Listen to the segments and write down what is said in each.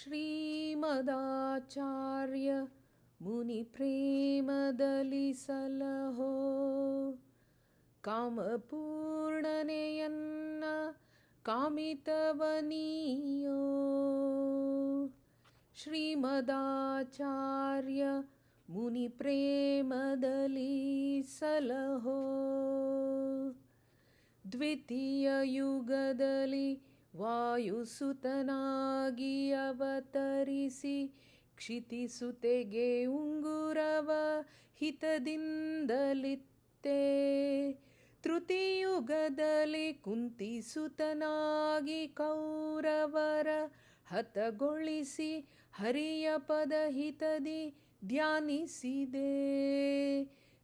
ಶ್ರೀಮದಾಚಾರ್ಯ ಮುನಿ ಪ್ರೇಮದಲ್ಲಿ ಸಲಹೋ ಕಾಮಪೂರ್ಣನೆಯನ್ನ ಕಾಮಿತವನಿಯೋ. ಶ್ರೀಮದಾಚಾರ್ಯ ಮುನಿ ಪ್ರೇಮದಲ್ಲಿ ಸಲಹೋ. ದ್ವಿತೀಯ ಯುಗದಲ್ಲಿ ವಾಯುಸುತನಾಗಿ ಅವತರಿಸಿ ಕ್ಷಿತಿಸುತೆಗೆ ಉಂಗುರವ ಹಿತದಿಂದಲಿತ್ತೆ. ತೃತೀಯುಗದಲ್ಲಿ ಕುಂತಿಸುತನಾಗಿ ಕೌರವರ ಹತಗೊಳಿಸಿ ಹರಿಯ ಪದಹಿತದಿ ಧ್ಯಾನಿಸಿದೆ.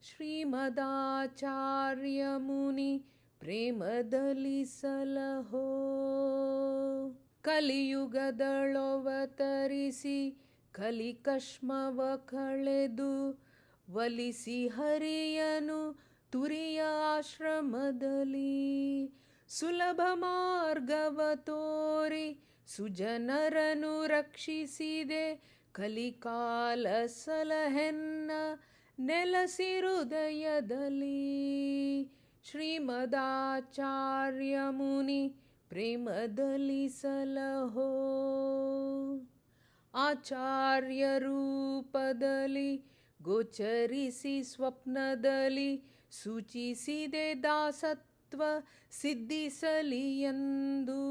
ಶ್ರೀಮದಾಚಾರ್ಯ ಮುನಿ ಪ್ರೇಮದಲ್ಲಿ ಸಲಹೋ. ಕಲಿಯುಗದಳವತರಿಸಿ ಕಲಿಕಶ್ಮವ ಕಳೆದು ಒಲಿಸಿ ಹರಿಯನು ತುರಿಯ ಆಶ್ರಮದಲ್ಲಿ ಸುಲಭ ಮಾರ್ಗವ ತೋರಿ ಸುಜನರನು ರಕ್ಷಿಸಿದೆ. ಕಲಿಕಾಲ ಸಲಹೆನ್ನ ನೆಲಸಿರುದಯದಲ್ಲಿ. ಶ್ರೀಮದಾಚಾರ್ಯ ಮುನಿ ಪ್ರೇಮದಲ್ಲಿ ಸಲಹೋ. ಆಚಾರ್ಯ ರೂಪದಲ್ಲಿ ಗೋಚರಿಸಿ ಸ್ವಪ್ನದಲ್ಲಿ ಸೂಚಿಸಿದೆ ದಾಸತ್ವ ಸಿದ್ಧಿಸಲಿ ಎಂದು.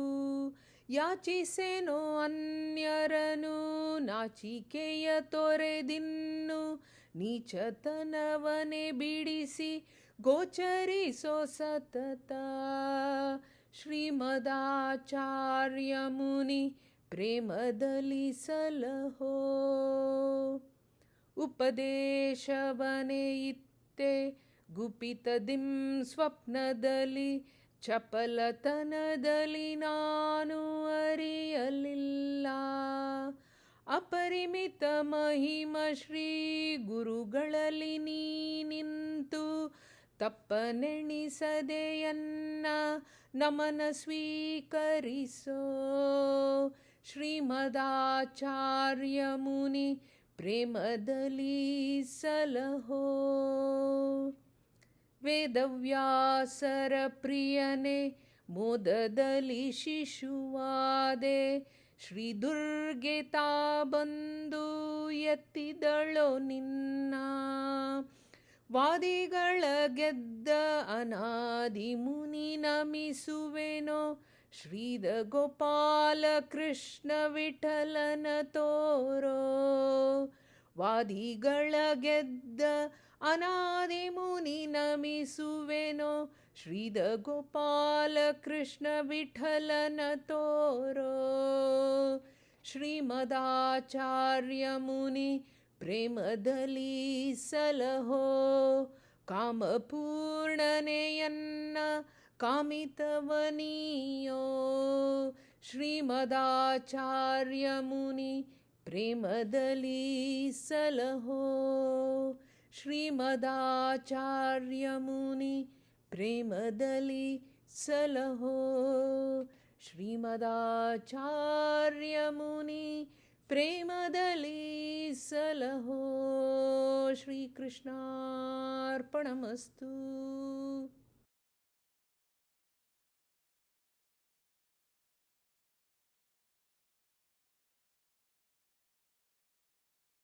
ಯಾಚಿಸೆನೋ ಅನ್ಯರನು ನಾಚಿಕೆಯ ತೊರೆದಿನ್ನು ನೀಚತನವನೆ ಬಿಡಿಸಿ ಗೋಚರಿಸೋ ಸತತ. ಶ್ರೀಮದಾಚಾರ್ಯ ಮುನಿ ಪ್ರೇಮದಲ್ಲಿ ಸಲಹೋ. ಉಪದೇಶವನೆ ಇತ್ತೆ ಗುಪಿತದಿಂ ಸ್ವಪ್ನದಲ್ಲಿ ಚಪಲತನದಲ್ಲಿ ನಾನು ಅರಿಯಲಿಲ್ಲ. ಅಪರಿಮಿತ ಮಹಿಮ ಶ್ರೀ ಗುರುಗಳಲ್ಲಿ ನೀ ನಿಂತು ತಪ್ಪನೆಣಿಸದೆಯನ್ನ ನಮನ ಸ್ವೀಕರಿಸೋ. ಶ್ರೀಮದಾಚಾರ್ಯ ಮುನಿ ಪ್ರೇಮದಲ್ಲಿ ಸಲಹೋ. ವೇದವ್ಯಾಸರ ಪ್ರಿಯನೆ ಮೋದದಲ್ಲಿ ಶಿಶುವಾದೆ. ಶ್ರೀ ದುರ್ಗೆ ತಾ ಬಂದು ಎತ್ತಿದಳೋ ನಿನ್ನ. ವಾದಿಗಳ ಗೆದ್ದ ಅನಾದಿ ಮುನಿ ನಮಿಸುವೆನೋ. ಶ್ರೀದ ಗೋಪಾಲ ಕೃಷ್ಣ ವಿಠಲನ ತೋರೋ. ವಾದಿಗಳ ಗೆದ್ದ ಅನಾದಿ ಮುನಿ ನಮಿಸುವೆನೋ. ಶ್ರೀದ ಗೋಪಾಲ ಕೃಷ್ಣ ವಿಠಲನ ತೋರೋ. ಶ್ರೀಮದಾಚಾರ್ಯ ಮುನಿ ಪ್ರೇಮದಲ್ಲಿ ಸಲಹೋ. ಕಾಮಪೂರ್ಣನೆಯನ್ನ ಕಾಮಿತವನಿಯೋ. ಶ್ರೀಮದಾಚಾರ್ಯ ಮುನಿ ಪ್ರೇಮದಲ್ಲಿ ಸಲಹೋ. ಶ್ರೀಮದಾಚಾರ್ಯ ಮುನಿ ಪ್ರೇಮದಲ್ಲಿ ಸಲಹೋ. ಶ್ರೀಮದಾಚಾರ್ಯ ಮುನಿ ಪ್ರೇಮದಲ್ಲಿ ಸಲಹೋ. ಶ್ರೀಕೃಷ್ಣಾರ್ಪಣಮಸ್ತು.